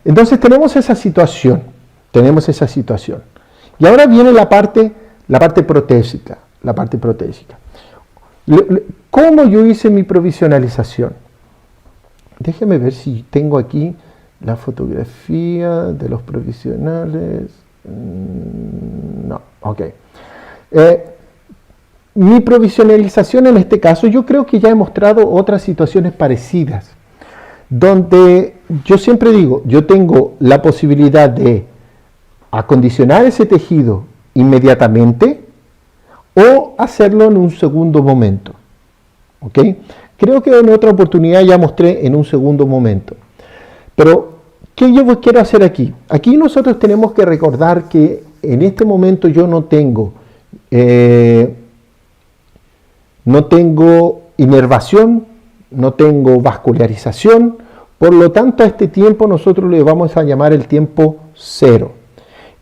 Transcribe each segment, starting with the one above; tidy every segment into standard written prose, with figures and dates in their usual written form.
Entonces tenemos esa situación. Y ahora viene la parte protésica. ¿Cómo yo hice mi provisionalización? Déjeme ver si tengo aquí la fotografía de los provisionales. No, ok. Mi provisionalización en este caso, yo creo que ya he mostrado otras situaciones parecidas, donde yo siempre digo, yo tengo la posibilidad de acondicionar ese tejido inmediatamente o hacerlo en un segundo momento. ¿Ok? Creo que en otra oportunidad ya mostré en un segundo momento. Pero, ¿qué yo quiero hacer aquí? Aquí nosotros tenemos que recordar que en este momento yo no tengo inervación, no tengo vascularización, por lo tanto a este tiempo nosotros le vamos a llamar el tiempo cero.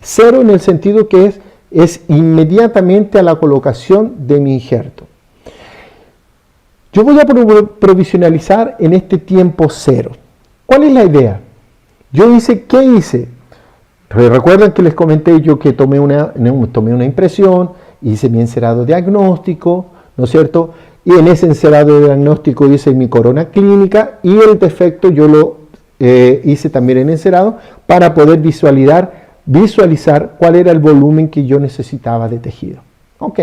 Cero en el sentido que es inmediatamente a la colocación de mi injerto. Yo voy a provisionalizar en este tiempo cero. ¿Cuál es la idea? ¿Qué hice? Recuerdan que les comenté yo que tomé una impresión, hice mi encerado diagnóstico, ¿no es cierto? Y en ese encerado diagnóstico hice mi corona clínica y el defecto yo lo hice también en encerado para poder visualizar cuál era el volumen que yo necesitaba de tejido. Ok.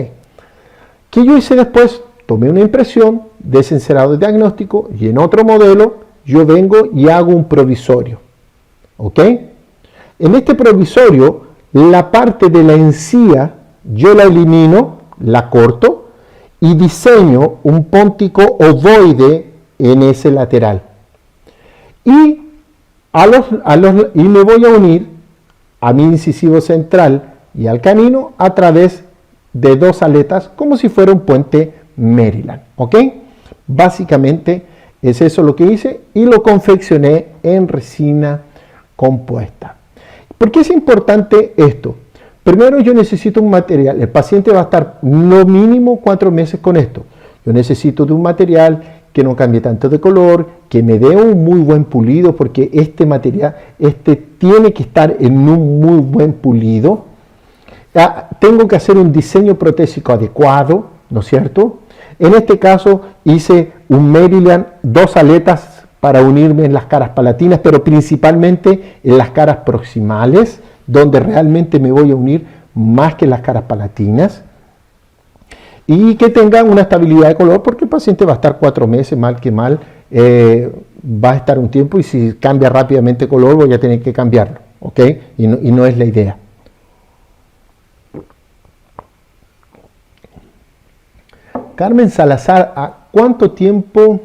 ¿Qué yo hice después? Tomé una impresión de ese encerado diagnóstico y en otro modelo yo vengo y hago un provisorio. ¿Ok? En este provisorio, la parte de la encía yo la elimino, la corto y diseño un póntico ovoide en ese lateral. Y me voy a unir a mi incisivo central y al canino a través de dos aletas como si fuera un puente Maryland, ¿ok? Básicamente es eso lo que hice y lo confeccioné en resina compuesta. ¿Por qué es importante esto? Primero yo necesito un material, el paciente va a estar lo mínimo 4 meses con esto. Yo necesito de un material que no cambie tanto de color, que me dé un muy buen pulido, porque este material tiene que estar en un muy buen pulido. Tengo que hacer un diseño protésico adecuado, ¿no es cierto? En este caso hice un Maryland, 2 aletas para unirme en las caras palatinas, pero principalmente en las caras proximales, donde realmente me voy a unir más que en las caras palatinas. Y que tenga una estabilidad de color, porque el paciente va a estar 4 meses, mal que mal, va a estar un tiempo y si cambia rápidamente color voy a tener que cambiarlo, ¿ok? Y no es la idea. Carmen Salazar, ¿a cuánto tiempo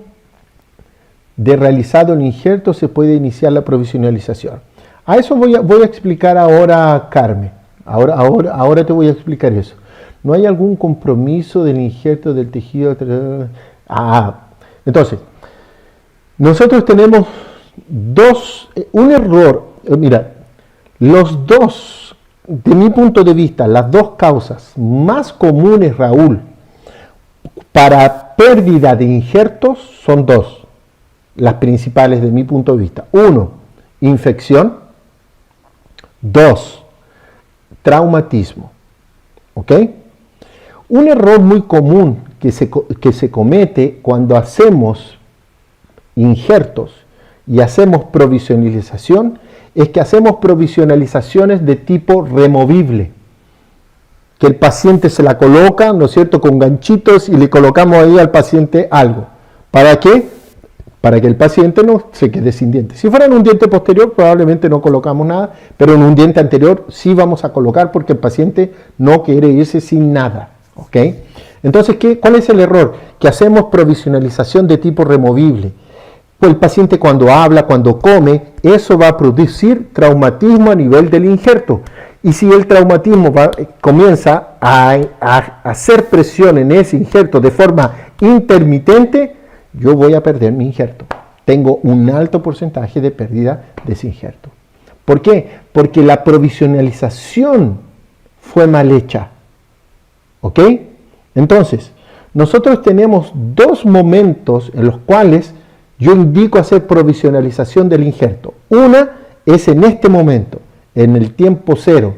de realizado el injerto se puede iniciar la provisionalización? A eso voy a explicar ahora, Carmen. Ahora te voy a explicar eso. ¿No hay algún compromiso del injerto del tejido? Entonces, nosotros tenemos un error. Mira, de mi punto de vista, las 2 causas más comunes, Raúl, para pérdida de injertos son 2, las principales de mi punto de vista. 1, infección. 2, traumatismo. ¿Ok? Un error muy común que se comete cuando hacemos injertos y hacemos provisionalización es que hacemos provisionalizaciones de tipo removible. Que el paciente se la coloca, ¿no es cierto?, con ganchitos y le colocamos ahí al paciente algo. ¿Para qué? Para que el paciente no se quede sin diente. Si fuera en un diente posterior probablemente no colocamos nada, pero en un diente anterior sí vamos a colocar porque el paciente no quiere irse sin nada. ¿Ok? Entonces, ¿cuál es el error? Que hacemos provisionalización de tipo removible. Pues el paciente cuando habla, cuando come, eso va a producir traumatismo a nivel del injerto. Y si el traumatismo comienza a hacer presión en ese injerto de forma intermitente, yo voy a perder mi injerto. Tengo un alto porcentaje de pérdida de ese injerto. ¿Por qué? Porque la provisionalización fue mal hecha. ¿Ok? Entonces, nosotros tenemos 2 momentos en los cuales yo indico hacer provisionalización del injerto. Una es en este momento, en el tiempo cero.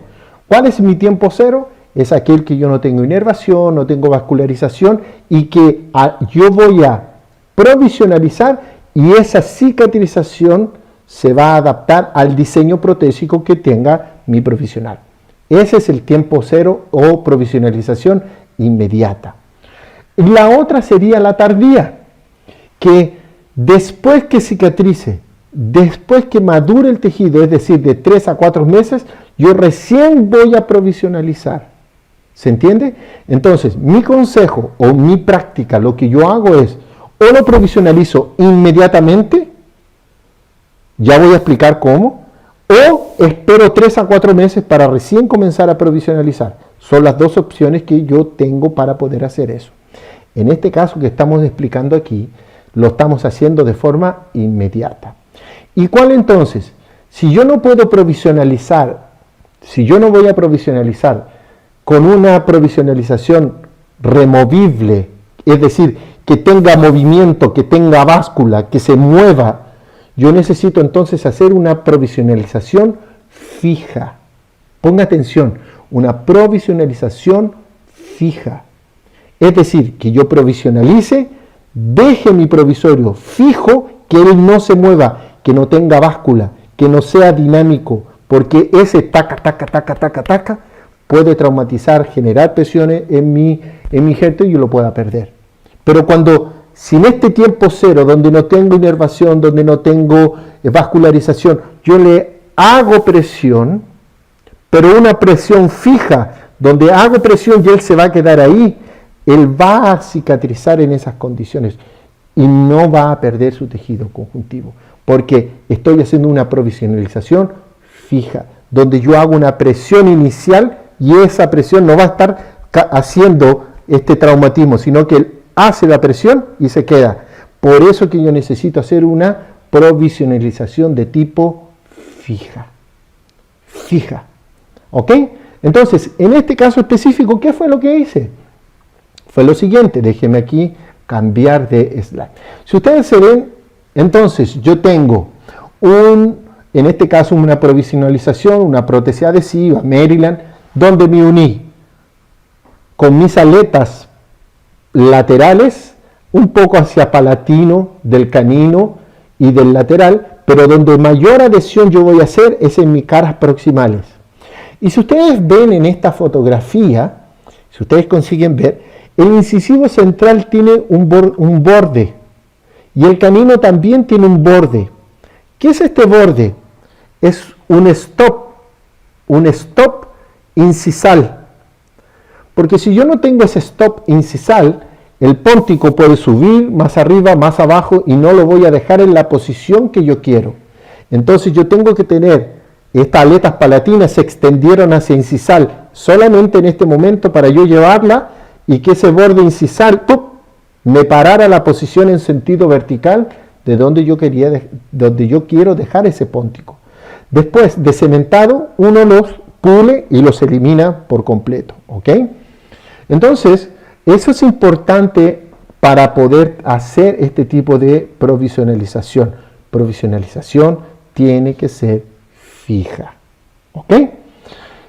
¿Cuál es mi tiempo cero? Es aquel que yo no tengo inervación, no tengo vascularización y que yo voy a provisionalizar y esa cicatrización se va a adaptar al diseño protésico que tenga mi provisional. Ese es el tiempo cero o provisionalización inmediata. La otra sería la tardía, que después que cicatrice, después que madure el tejido, es decir, de 3 a 4 meses, yo recién voy a provisionalizar. ¿Se entiende? Entonces, mi consejo o mi práctica, lo que yo hago es, o lo provisionalizo inmediatamente, ya voy a explicar cómo, o espero 3 a 4 meses para recién comenzar a provisionalizar. Son las dos opciones que yo tengo para poder hacer eso. En este caso que estamos explicando aquí, lo estamos haciendo de forma inmediata. ¿Y cuál entonces? Si yo no puedo provisionalizar, si yo no voy a provisionalizar con una provisionalización removible, es decir, que tenga movimiento, que tenga báscula, que se mueva, yo necesito entonces hacer una provisionalización fija. Ponga atención, una provisionalización fija. Es decir, que yo provisionalice, deje mi provisorio fijo, que él no se mueva, que no tenga báscula, que no sea dinámico, porque ese taca, taca, taca, taca, taca, puede traumatizar, generar presiones en mi injerto y yo lo pueda perder. Pero cuando, sin este tiempo cero, donde no tengo inervación, donde no tengo vascularización, yo le hago presión, pero una presión fija, donde hago presión y él se va a quedar ahí, él va a cicatrizar en esas condiciones y no va a perder su tejido conjuntivo, porque estoy haciendo una provisionalización fija, donde yo hago una presión inicial y esa presión no va a estar haciendo este traumatismo, sino que él hace la presión y se queda. Por eso que yo necesito hacer una provisionalización de tipo fija. Fija. ¿Ok? Entonces, en este caso específico, ¿qué fue lo que hice? Fue lo siguiente, déjenme aquí cambiar de slide. Si ustedes se ven, entonces yo tengo en este caso una provisionalización, una prótesis adhesiva, Maryland, donde me uní con mis aletas laterales, un poco hacia palatino del canino y del lateral, pero donde mayor adhesión yo voy a hacer es en mis caras proximales. Y si ustedes ven en esta fotografía, si ustedes consiguen ver, el incisivo central tiene un borde y el canino también tiene un borde. ¿Qué es este borde? Es un stop incisal. Porque si yo no tengo ese stop incisal, el póntico puede subir más arriba, más abajo y no lo voy a dejar en la posición que yo quiero. Entonces yo tengo que tener, estas aletas palatinas se extendieron hacia incisal solamente en este momento para yo llevarla y que ese borde incisal me parara la posición en sentido vertical de donde yo quiero dejar ese póntico. Después de cementado, uno los pule y los elimina por completo. ¿Ok? Entonces, eso es importante para poder hacer este tipo de provisionalización. Provisionalización tiene que ser fija. ¿Ok?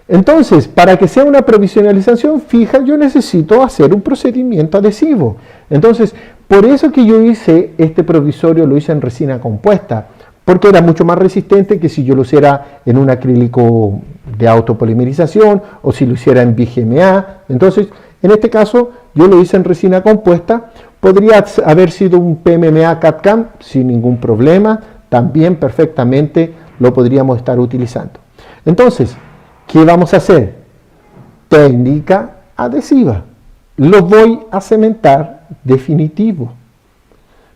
Entonces, para que sea una provisionalización fija, yo necesito hacer un procedimiento adhesivo. Entonces, por eso que yo hice este provisorio, lo hice en resina compuesta, porque era mucho más resistente que si yo lo hiciera en un acrílico de autopolimerización o si lo hiciera en BGMA. Entonces, en este caso, yo lo hice en resina compuesta. Podría haber sido un PMMA CAD-CAM sin ningún problema. También perfectamente lo podríamos estar utilizando. Entonces, ¿qué vamos a hacer? Técnica adhesiva. Lo voy a cementar definitivo.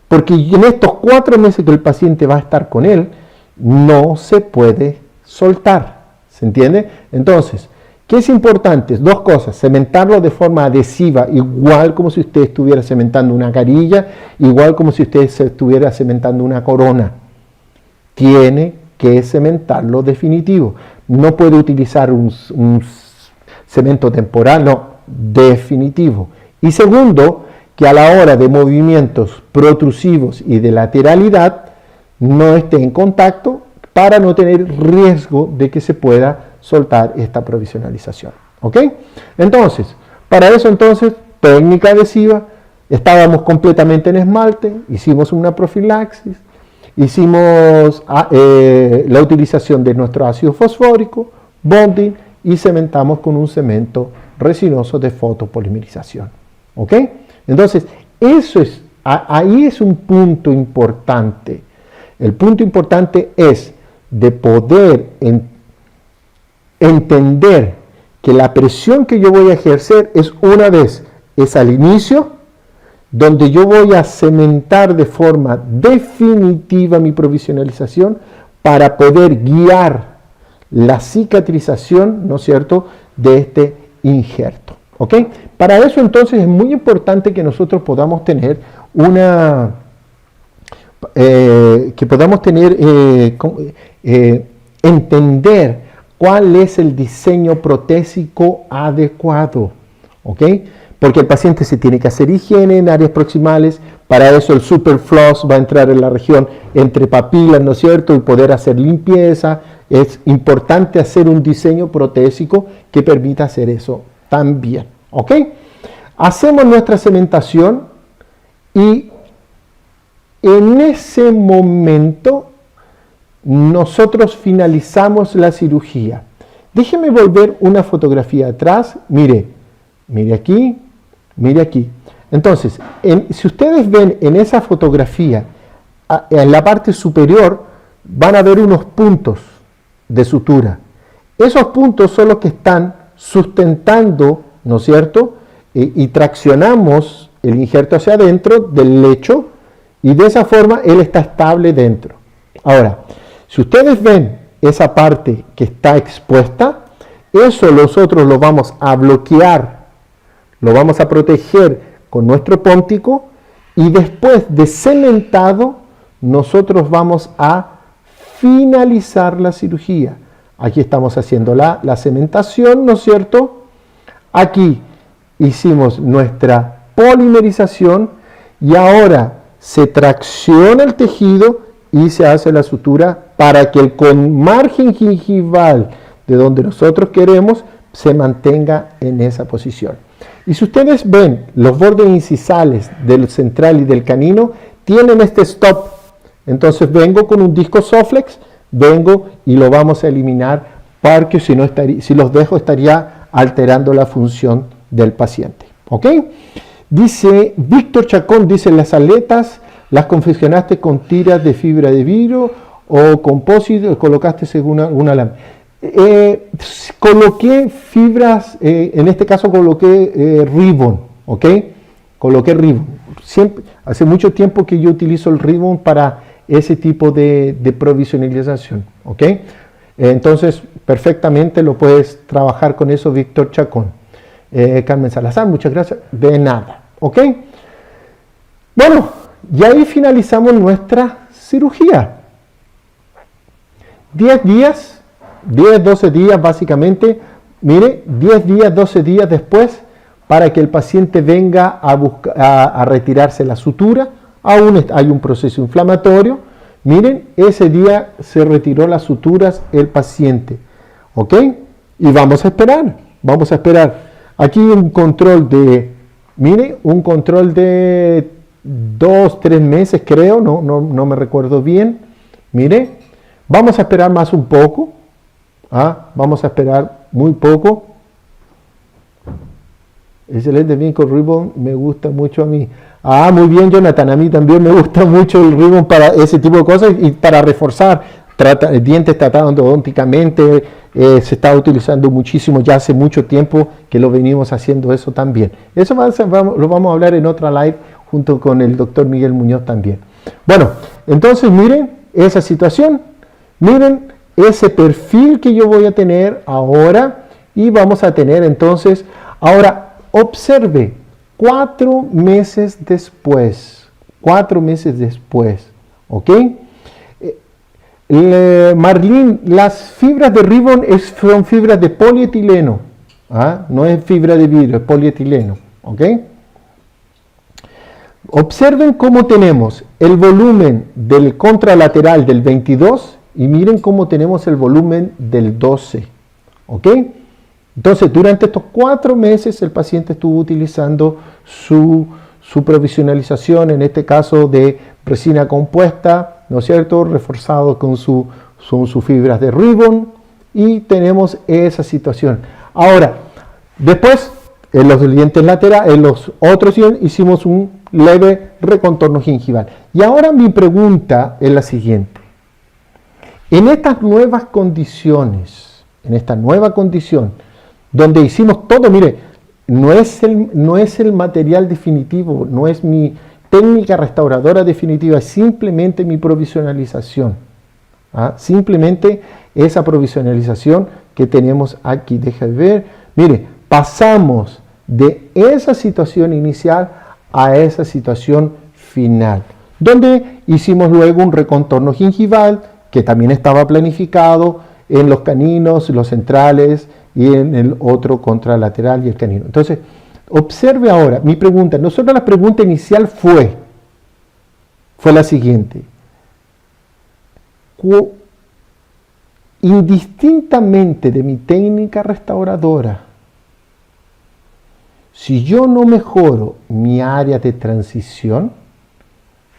Porque en estos 4 meses que el paciente va a estar con él, no se puede soltar. ¿Se entiende? Entonces, ¿qué es importante? 2 cosas. Cementarlo de forma adhesiva, igual como si usted estuviera cementando una carilla, igual como si usted estuviera cementando una corona. Tiene que cementarlo definitivo. No puede utilizar un cemento temporal, no, definitivo. Y segundo, que a la hora de movimientos protrusivos y de lateralidad no esté en contacto para no tener riesgo de que se pueda soltar esta provisionalización. ¿Ok? Entonces, para eso entonces, técnica adhesiva, estábamos completamente en esmalte, hicimos una profilaxis, hicimos la utilización de nuestro ácido fosfórico, bonding, y cementamos con un cemento resinoso de fotopolimerización. ¿Ok? Entonces, ahí es un punto importante. El punto importante es de poder entender que la presión que yo voy a ejercer es al inicio, donde yo voy a cementar de forma definitiva mi provisionalización para poder guiar la cicatrización, ¿no es cierto?, de este injerto. ¿Ok? Para eso entonces es muy importante que nosotros podamos tener entender cuál es el diseño protésico adecuado. ¿Ok? Porque el paciente se tiene que hacer higiene en áreas proximales. Para eso el Superfloss va a entrar en la región entre papilas, ¿no es cierto?, y poder hacer limpieza. Es importante hacer un diseño protésico que permita hacer eso también. ¿Ok? Hacemos nuestra cementación y en ese momento nosotros finalizamos la cirugía. Déjeme volver una fotografía atrás. Mire aquí, mire aquí. Entonces, si ustedes ven en esa fotografía, en la parte superior van a ver unos puntos de sutura. Esos puntos son los que están sustentando, ¿no es cierto?, y traccionamos el injerto hacia adentro del lecho y de esa forma él está estable dentro. Ahora, si ustedes ven esa parte que está expuesta, eso nosotros lo vamos a bloquear, lo vamos a proteger con nuestro póntico y después de cementado nosotros vamos a finalizar la cirugía. Aquí estamos haciendo la cementación, ¿no es cierto? Aquí hicimos nuestra polimerización y ahora se tracciona el tejido y se hace la sutura para que el margen gingival de donde nosotros queremos se mantenga en esa posición. Y si ustedes ven, los bordes incisales del central y del canino tienen este stop. Entonces vengo con un disco Soflex, vengo y lo vamos a eliminar porque si los dejo estaría alterando la función del paciente. ¿Ok? Dice Víctor Chacón, dice, las aletas las confeccionaste con tiras de fibra de vidrio o compósito, o colocaste según una lámina. Coloqué fibras, en este caso coloqué ribbon, ¿ok? Coloqué ribbon. Hace mucho tiempo que yo utilizo el ribbon para ese tipo de provisionalización, ¿ok? Entonces, perfectamente lo puedes trabajar con eso, Víctor Chacón. Carmen Salazar, muchas gracias. De nada, ¿ok? Bueno, y ahí finalizamos nuestra cirugía. 10 días, 10, 12 días básicamente, mire, 10 días, 12 días después, para que el paciente venga a retirarse la sutura. Aún hay un proceso inflamatorio. Miren, ese día se retiró las suturas el paciente. ¿Ok? Y vamos a esperar. Aquí un control de, mire, un control de 2, 3 meses creo, no me recuerdo bien. Mire, vamos a esperar más un poco. Vamos a esperar muy poco. Excelente, bien con ribbon, me gusta mucho a mí. Muy bien, Jonathan, a mí también me gusta mucho el ribbon para ese tipo de cosas y para reforzar dientes tratados odontológicamente. Se está utilizando muchísimo, ya hace mucho tiempo que lo venimos haciendo eso también. Eso lo vamos a hablar en otra live junto con el doctor Miguel Muñoz también. Bueno, entonces miren esa situación, miren ese perfil que yo voy a tener ahora y vamos a tener entonces, ahora observe, 4 meses después, ¿ok? Marlene, las fibras de ribbon son fibras de polietileno, no es fibra de vidrio, es polietileno, ¿ok? Observen cómo tenemos el volumen del contralateral del 22 y miren cómo tenemos el volumen del 12. ¿Ok? Entonces, durante estos 4 meses el paciente estuvo utilizando su provisionalización, en este caso de resina compuesta, ¿no es cierto?, reforzado con sus fibras de ribbon, y tenemos esa situación. Ahora, después, en los dientes laterales, en los otros hicimos un leve recontorno gingival. Y ahora mi pregunta es la siguiente. En estas nuevas condiciones, en esta nueva condición, donde hicimos todo, mire, no es el material definitivo, no es mi técnica restauradora definitiva, es simplemente mi provisionalización. Simplemente esa provisionalización que tenemos aquí. Deja de ver, mire, pasamos de esa situación inicial a esa situación final, donde hicimos luego un recontorno gingival que también estaba planificado en los caninos, los centrales y en el otro contralateral y el canino. Entonces, observe ahora, mi pregunta, nosotros la pregunta inicial fue la siguiente. Indistintamente de mi técnica restauradora, si yo no mejoro mi área de transición,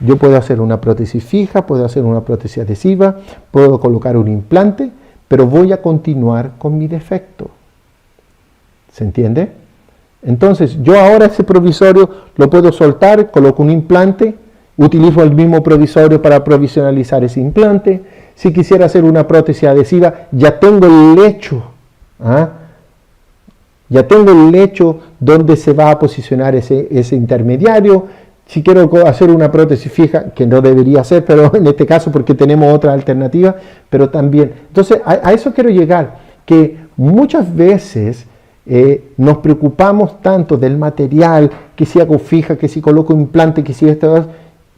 yo puedo hacer una prótesis fija, puedo hacer una prótesis adhesiva, puedo colocar un implante, pero voy a continuar con mi defecto. ¿Se entiende? Entonces, yo ahora ese provisorio lo puedo soltar, coloco un implante, utilizo el mismo provisorio para provisionalizar ese implante. Si quisiera hacer una prótesis adhesiva, ya tengo el lecho. Ya tengo el lecho donde se va a posicionar ese intermediario. Si quiero hacer una prótesis fija, que no debería ser, pero en este caso porque tenemos otra alternativa, pero también. Entonces, a eso quiero llegar, que muchas veces nos preocupamos tanto del material, que si hago fija, que si coloco implante, que si esto,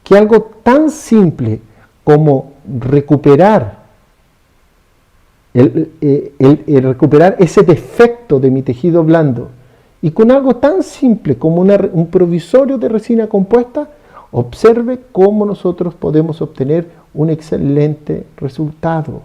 que algo tan simple como recuperar recuperar ese defecto de mi tejido blando, y con algo tan simple como un provisorio de resina compuesta, observe cómo nosotros podemos obtener un excelente resultado.